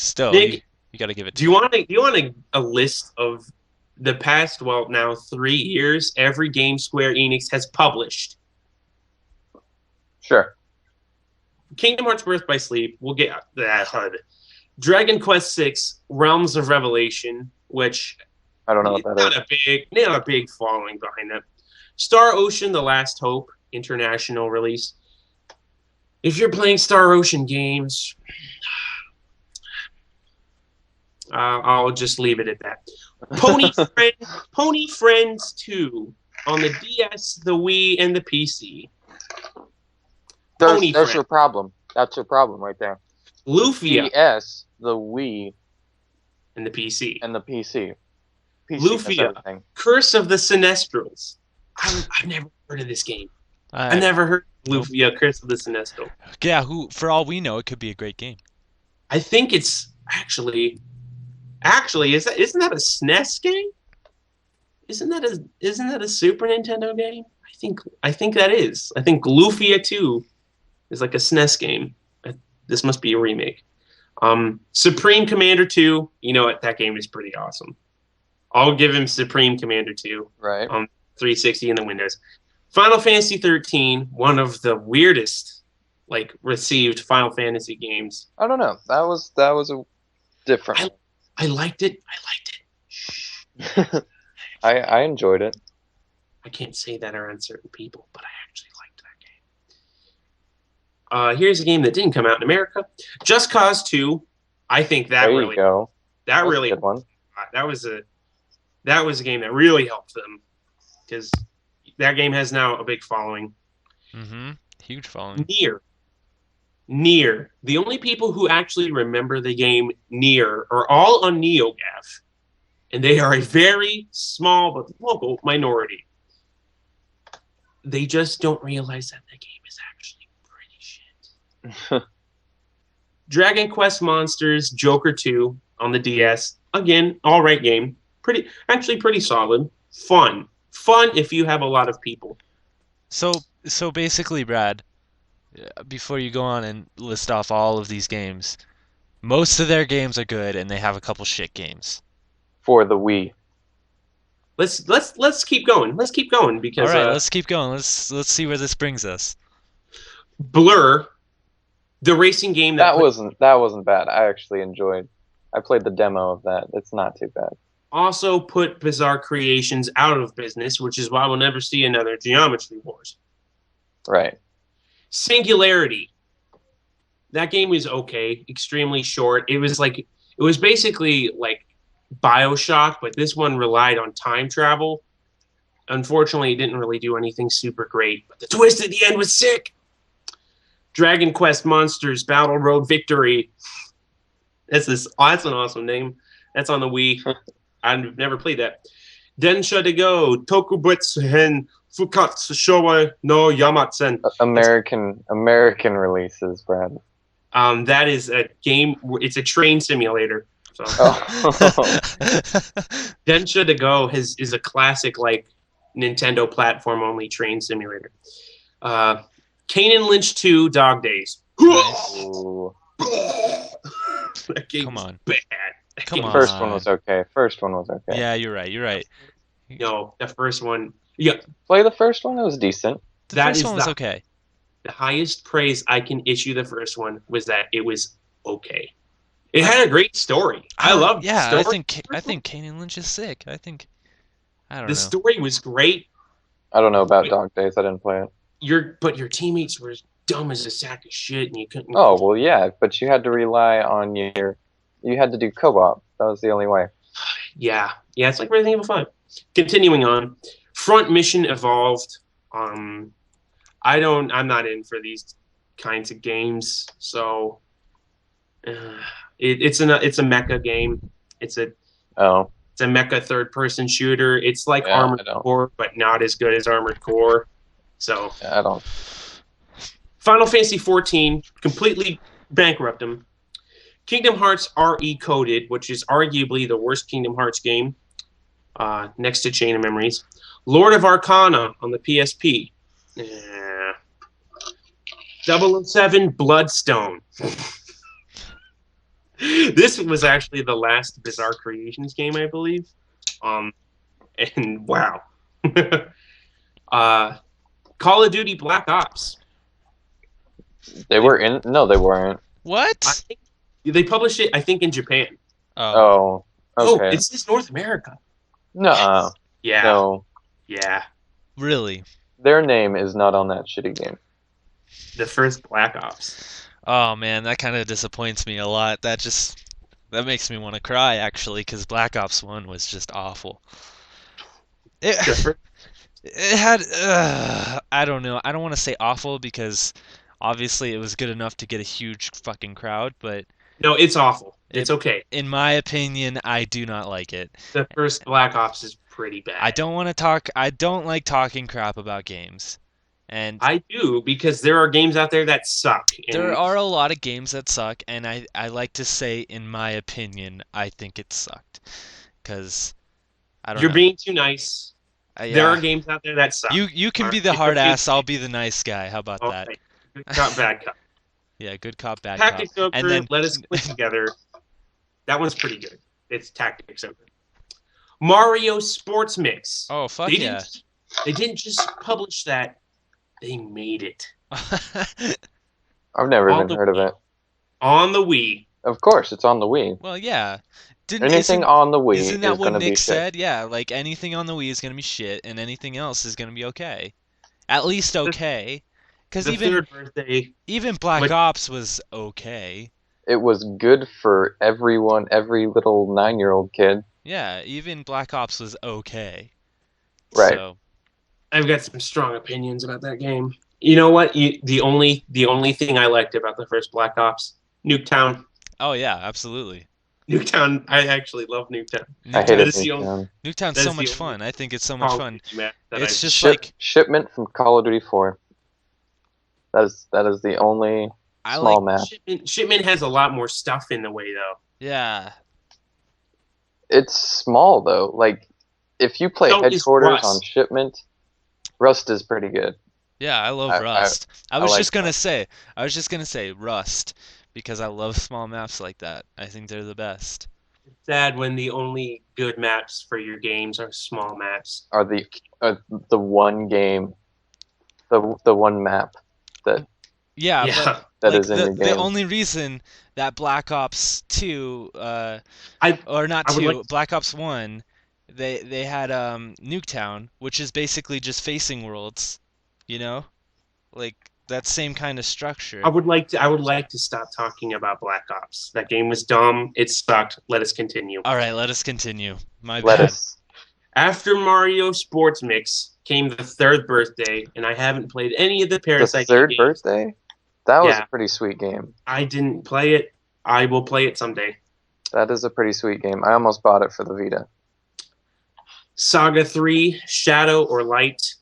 Still, Nick, you got to give it do to you him. want a list of the past, well, now 3 years, every game Square Enix has published? Sure. Kingdom Hearts Birth by Sleep, we'll get that HUD. Dragon Quest VI, Realms of Revelation, which I don't know what that is. not a big following behind that. Star Ocean: The Last Hope, international release. If you're playing Star Ocean games, I'll just leave it at that. Pony Friends 2 on the DS, the Wii, and the PC. There's your problem. That's your problem right there. Lufia. DS, the Wii, and the PC. And the PC. Lufia. Curse of the Sinestrals. I've never heard of this game. I never heard of Lufia, Curse of the Sinestral. Yeah, for all we know, it could be a great game. I think it's actually isn't that a SNES game? Isn't that a Super Nintendo game? I think that is. I think Lufia 2 is like a SNES game. This must be a remake. Supreme Commander 2, you know what? That game is pretty awesome. I'll give him Supreme Commander 2. Right. 360 in the Windows. Final Fantasy 13, one of the weirdest received Final Fantasy games. I don't know. That was a different. I liked it. I enjoyed it. I can't say that around certain people, but I actually liked that game. Here's a game that didn't come out in America. Just Cause 2. I think that there really you go. That That's really a good one. That was a game that really helped them because that game has now a big following. Mm-hmm. Huge following. Nier. The only people who actually remember the game Nier are all on NeoGAF, and they are a very small but local minority. They just don't realize that the game is actually pretty shit. Dragon Quest Monsters Joker 2 on the DS. Again, all right game. Pretty solid. Fun if you have a lot of people. So basically, Brad, before you go on and list off all of these games, most of their games are good, and they have a couple shit games. For the Wii. Let's keep going. Let's keep going because. All right, let's keep going. Let's see where this brings us. Blur, the racing game that wasn't bad. I actually enjoyed. I played the demo of that. It's not too bad. Also put Bizarre Creations out of business, which is why we'll never see another Geometry Wars. Right. Singularity. That game was okay, extremely short. It was basically like BioShock, but this one relied on time travel. Unfortunately, it didn't really do anything super great, but the twist at the end was sick. Dragon Quest Monsters Battle Road Victory. That's an awesome name. That's on the Wii. I've never played that. Densha de Go, Tokubutsu Hen, Fukatsu Showa no Yamatsen. American releases, Brad. That is a game. It's a train simulator. So. Densha de Go is a classic Nintendo platform only train simulator. Kane and Lynch 2 Dog Days. That game Come on. Bad. Come on. First one was okay. Yeah, you're right. No, the first one. Yeah. Play the first one. It was decent. The first one was okay. The highest praise I can issue the first one was that it was okay. It had a great story. I love. Yeah, I think Kane and Lynch is sick. I don't know. The story was great. I don't know about Dog Days. I didn't play it. But your teammates were dumb as a sack of shit, and you couldn't. Oh well, yeah, but you had to rely on You had to do co-op. That was the only way. Yeah, it's like Resident Evil 5. Continuing on, Front Mission Evolved. I'm not in for these kinds of games. So, it's a mecha game. It's a mecha third-person shooter. It's like Armored Core, but not as good as Armored Core. So I don't. Final Fantasy 14 completely bankrupt them. Kingdom Hearts RE Coded, which is arguably the worst Kingdom Hearts game, next to Chain of Memories. Lord of Arcana on the PSP. 007 Bloodstone. This was actually the last Bizarre Creations game, I believe. And wow. Call of Duty Black Ops. They were in. No, they weren't. I What? think they published it, I think, in Japan. Oh, Oh, okay. it's just North America. No, Yeah. no. Yeah. Really? Their name is not on that shitty game. The first Black Ops. Oh man, that kind of disappoints me a lot. That makes me want to cry actually, because Black Ops 1 was just awful. The It fir- it had I don't know. I don't want to say awful because obviously it was good enough to get a huge fucking crowd, but No, it's awful. it, It's okay. in my opinion, I do not like it. The first Black Ops is pretty bad. I don't want to talk. I don't like talking crap about games, and I do, because there are games out there that suck. there And are a lot of games that suck, and I like to say, in my opinion, I think it sucked, because I don't you're know. being too nice. There are Yeah. games out there that suck. You can be Alright, the it's hard okay. ass. I'll be the nice guy. How about that? Okay. Good cop, bad cop. Yeah, good cop, bad cop. Tactics Ogre, And then Let Us Quit Together. That one's pretty good. It's Tactics Ogre. Mario Sports Mix. oh fuck They yeah. they didn't just publish that. They made it. I've never All even the heard of it. On the Wii. Of course, it's on the Wii. Well, yeah. Anything isn't, on the Wii isn't is that what going to be Nick shit. said? Yeah, like anything on the Wii is gonna be shit, and anything else is gonna be okay. At least okay. Because The third birthday. even Black What- Ops was okay. It was good for everyone, every little 9-year-old kid. Yeah, even Black Ops was okay. Right. So, I've got some strong opinions about that game. You know what? The only thing I liked about the first Black Ops, Nuketown. oh yeah, absolutely. Nuketown. I actually love Nuketown. I Nuketown, hated is the only- Nuketown. Nuketown's that so is the much only fun. I think it's so much fun. It's just Ship- like Shipment from Call of Duty 4. That is the only I small like map. Shipment has a lot more stuff in the way, though. yeah. It's small though. Like if you play So is headquarters Rust. on Shipment, Rust is pretty good. Yeah, I love I- Rust. I I was like just gonna say Rust because I love small maps like that. I think they're the best. It's sad when the only good maps for your games are small maps. Are the one game, the one map that Yeah, Yeah. but that like is in the your game. only reason that Black Ops 2 or not I would 2, like- Black Ops 1 they had Nuketown, which is basically just facing worlds, you know? Like that same kind of structure. I would like to stop talking about Black Ops. That game was dumb. It sucked. Let us continue. All right, let us continue. My Let bad. us. After Mario Sports Mix came the third birthday, and I haven't played any of the The Parasite third games. birthday? That was Yeah. a pretty sweet game. I didn't play it. I will play it someday. That is a pretty sweet game. I almost bought it for the Vita. Saga 3, Shadow or Light.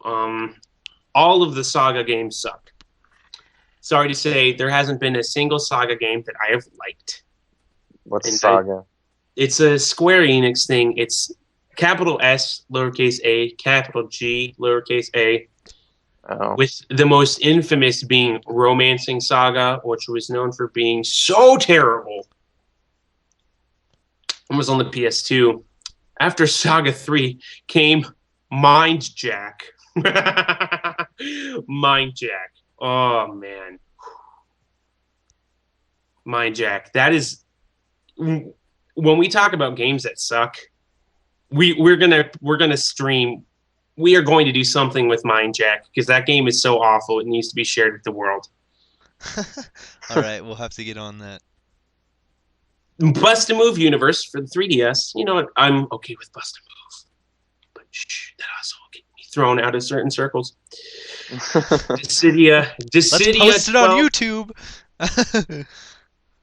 All of the Saga games suck. Sorry to say, there hasn't been a single Saga game that I have liked. What's And Saga? It's a Square Enix thing. It's capital S, lowercase a, capital G, lowercase a, Oh. with the most infamous being Romancing Saga, which was known for being so terrible. It was on the PS2. After Saga 3 came Mind Jack. Mind Jack. Oh man. Mind Jack. That is when we talk about games that suck, we're gonna stream. We are going to do something with Mind Jack because that game is so awful. It needs to be shared with the world. All right, we'll have to get on that. Bust a Move universe for the 3DS. You know what? I'm okay with Bust a Move, but shh, that also will get me thrown out of certain circles. Dissidia, Let's post it on YouTube.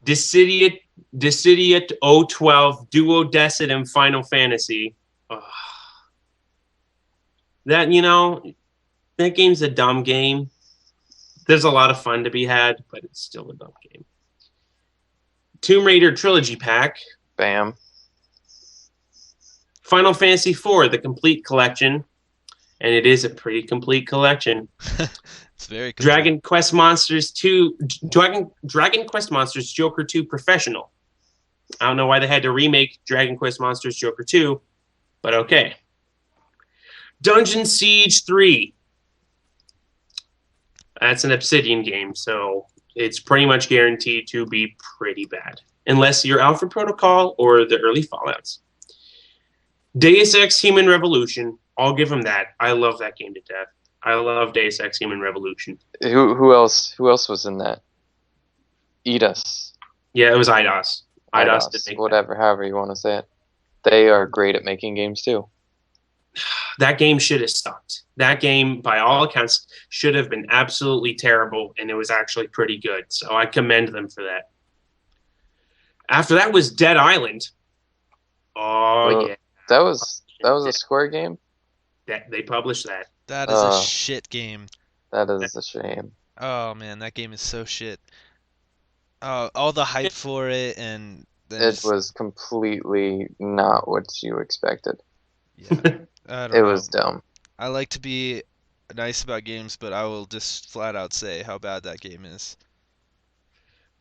Dissidia 012, Duodecid, and Final Fantasy. Ugh. That, that game's a dumb game. There's a lot of fun to be had, but it's still a dumb game. Tomb Raider Trilogy Pack. Bam. Final Fantasy IV, the complete collection. And it is a pretty complete collection. It's very cool. Dragon Quest Monsters 2, Dragon Quest Monsters Joker 2 Professional. I don't know why they had to remake Dragon Quest Monsters Joker 2, but okay. Dungeon Siege 3. That's an Obsidian game, so it's pretty much guaranteed to be pretty bad. Unless you're Alpha Protocol or the early Fallouts. Deus Ex Human Revolution. I'll give them that. I love that game to death. I love Deus Ex Human Revolution. Who else? Who else was in that? Eat Us. Yeah, it was IDOS. IDOS did make whatever, however you want to say it. They are great at making games too. That game should have sucked. That game, by all accounts, should have been absolutely terrible, and it was actually pretty good. So I commend them for that. After that was Dead Island. Oh yeah, that was a Square game. They published that. That is a shit game. That is a shame. Oh man, that game is so shit. All the hype for it, and it was completely not what you expected. Yeah, I don't know. It was dumb. I like to be nice about games, but I will just flat out say how bad that game is.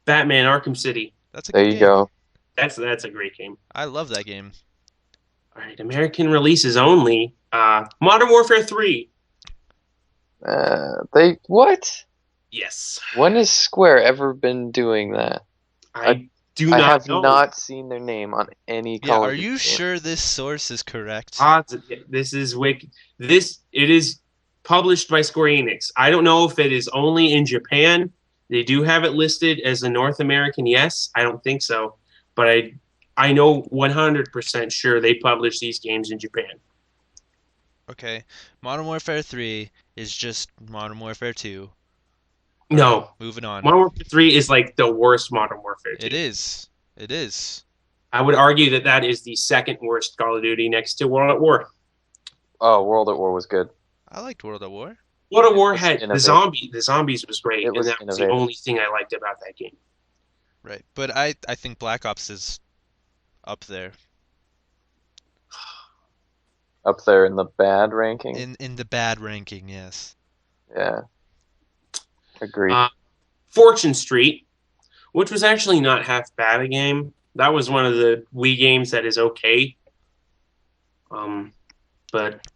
Batman Arkham City. That's a there good you game. go. That's a great game. I love that game. All right, American releases only. Modern Warfare 3. They what? Yes. When has Square ever been doing that? I have not seen their name on any Call of Duty are you game. sure this source is correct? This is it is published by Square Enix. I don't know if it is only in Japan. They do have it listed as a North American yes. I don't think so. But I know 100% sure they publish these games in Japan. Okay. Modern Warfare 3 is just Modern Warfare 2. No. Right, moving on. Modern Warfare 3 is like the worst Modern Warfare 2. It is. It is. I would argue that is the second worst Call of Duty next to World at War. Oh, World at War was good. I liked World at War. World at War had the zombies was great, and that was the only thing I liked about that game. Right, but I think Black Ops is up there. Up there in the bad ranking? In the bad ranking, yes. Yeah. Agreed. Fortune Street, which was actually not half bad a game. That was one of the Wii games that is okay. But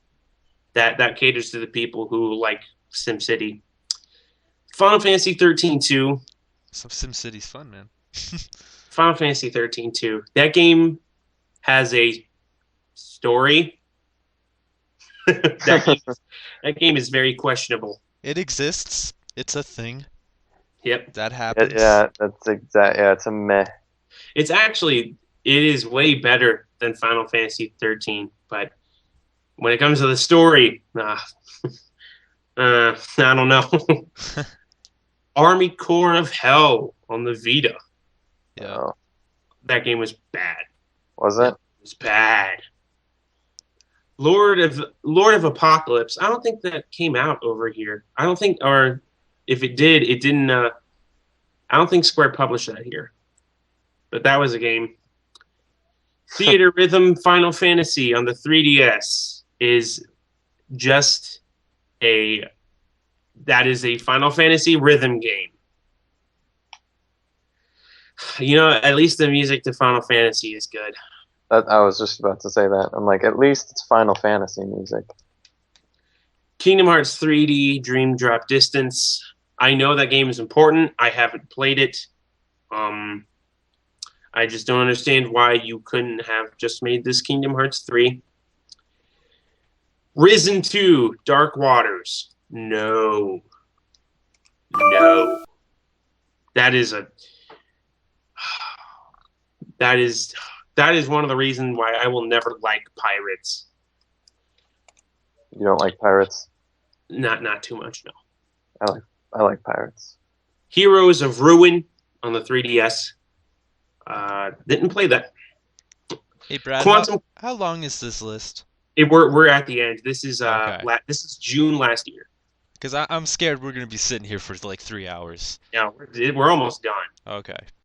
that caters to the people who like SimCity. Final Fantasy 13-2. So SimCity's fun, man. Final Fantasy 13-2. That game has a story. that game is very questionable. It exists. It's a thing. Yep. That happens. Yeah, that's exact. Yeah, it's a meh. It is way better than Final Fantasy 13, but when it comes to the story, I don't know. Army Corps of Hell on the Vita. Yeah. Oh. That game was bad. Was it? It was bad. Lord of Apocalypse. I don't think that came out over here. I don't think, or if it did, it didn't. I don't think Square published that here. But that was a game. Theater Rhythm Final Fantasy on the 3DS is just that is a Final Fantasy rhythm game. You know, at least the music to Final Fantasy is good. I was just about to say that. I'm like, at least it's Final Fantasy music. Kingdom Hearts 3D Dream Drop Distance. I know that game is important. I haven't played it. I just don't understand why you couldn't have just made this Kingdom Hearts 3. Risen 2 Dark Waters. No. That is one of the reasons why I will never like pirates. You don't like pirates? Not too much, no. I like pirates. Heroes of Ruin on the 3DS. Didn't play that. Hey Brad, how long is this list? We're at the end. This is Okay. This is June last year. Because I'm scared we're gonna be sitting here for like 3 hours. Yeah, we're almost done. Okay.